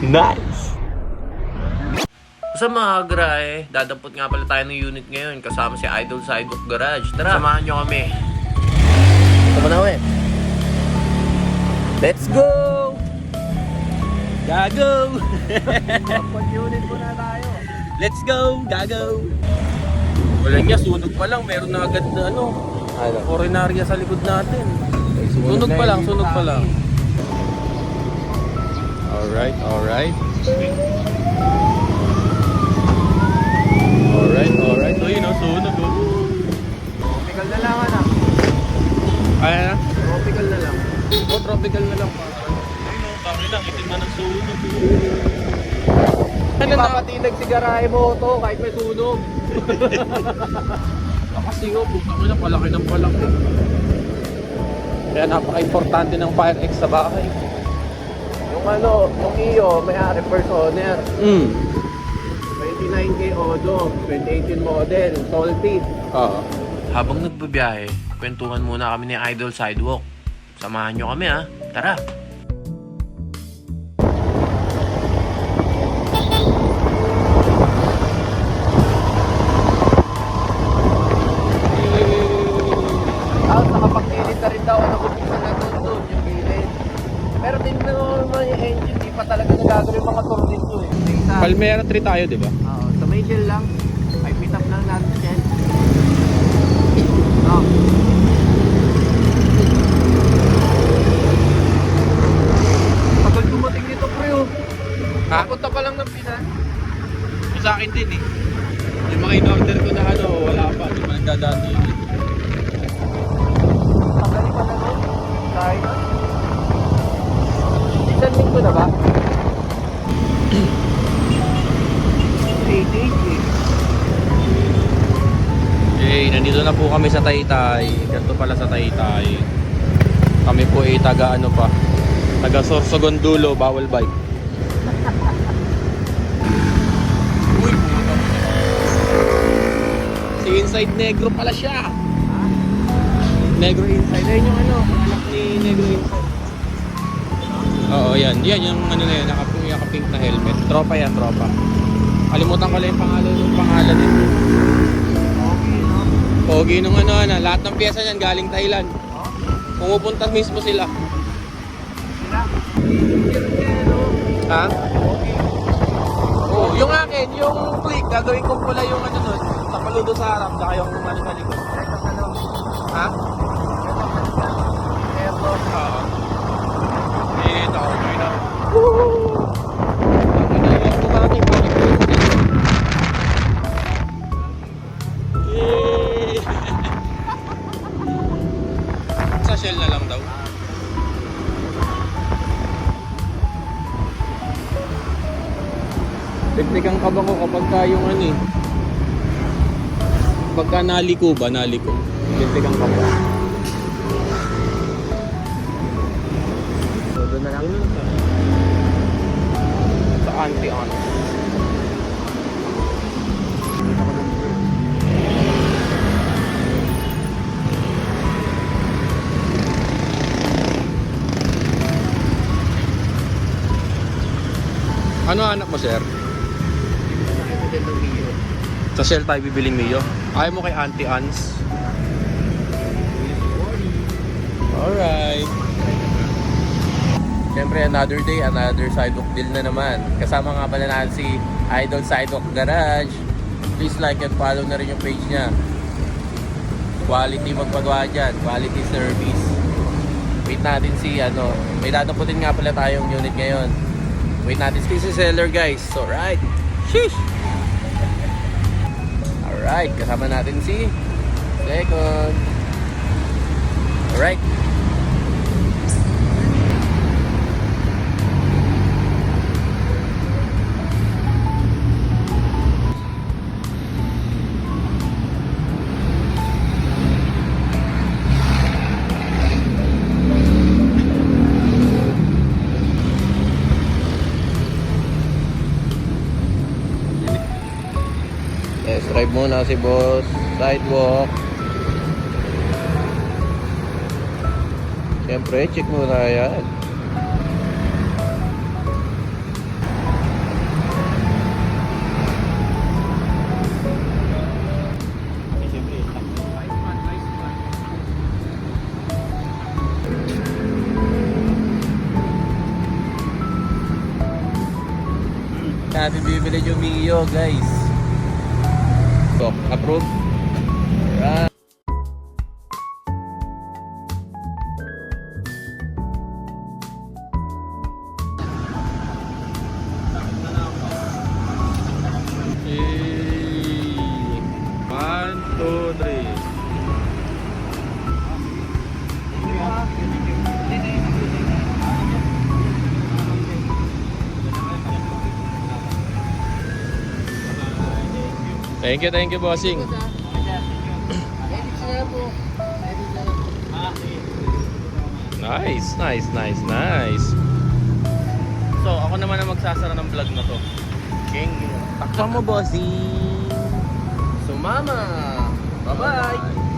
Nice! Sa mga grahe, dadampot nga pala tayo ng unit ngayon kasama si Idol Sidewalk Garage. Tara, samahan nyo kami. Tama na we. Let's go! Gago! Pag-unit po na tayo. Let's go! Gago! Wala niya, sunog pa lang. Meron na agad na foreignarya sa likod natin. Sunog pa lang, sunog pa lang. Alright, alright. Alright. So yun, sunog. Tropical na lang, anak. Ay na? Tropical na lang. Tropical na lang. Ayun, bakit na, itim na ng sunog. Hindi papatinag si garahe mo to kahit may sunog. Kasi nga, puta ko na, palaki ng palaki. Kaya napaka-importante ng Fire X sa bahay. Yung iyo, may-ari first owner. 29K Odo, 2018 model, salted. Oo. Habang nagbabiyahe, kwentuhan muna kami ni Idol Sidewalk. Samahan nyo kami ha. Tara! Nakapag-init na rin daw, nakupisan na doon yung gilid. Pero din naman yung engine, di pa talaga nagagawin yung mga tour dito eh. Palmera 3 tayo, di ba? Oo, sa may shell lang. Ay, pick up lang natin shell. Oh. Tagal dumating dito, pre, oh. Ha? Punta pa lang ng Pinas. Sa akin din eh. Yung mga in-order ko na wala pa. Di ba nagdadaan yun? Tagal pa na nun. Dahil na. Isang linggo na ba? 8 days eh. Okay, nandito na po kami sa Taytay. Ganito pala sa Taytay. Kami po ay taga Sorsogon dulo, bawal bike. Uy, si Inside Negro pala siya. Negro Inside. Ayun yung anak ni Negro Inside. Oo, yan. Yan yung na yun, naka-pink na helmet. Tropa yan, tropa. Kalimutan ko lang yung pangalan eh. Pogi nung lahat ng pyesa niyan galing Thailand. Pumupunta mismo sila. Ha? Oh, yung akin, yung click, gagawin ko pula yung nun, sa paludo sa harap, saka yung sa likod. Ha? Oo. Dito ako na. Sa shell na lang daw. Teknikang kaba ko kapag yung pagka naliko. Teknikang kaba. So, doon na lang. Sa anti-on. Ano anak mo, sir? Sa Shell tayo bibiling Mio. Ayaw mo kay Auntie Ans? Alright. Siyempre, another day, another sidewalk deal na naman. Kasama nga pala natin si Idol Sidewalk Garage. Please like and follow na rin yung page niya. Quality magpagawa dyan. Quality service. Wait natin si may dadaputin nga pala tayong unit ngayon. Wait natin si seller guys. Alright. Sheesh! Alright, kasama natin si Second. Alright. Yes, drive muna si Boss Sidewalk. Siyempre, check mo na yan. Natin bibili yung Mio, guys. So, approve. Yan. Hey. 1, 2, 3. Thank you, bossing. Nice. So, ako naman ang magsasara ng vlog na to. King, takpan mo, bossing. Sumama. Bye-bye.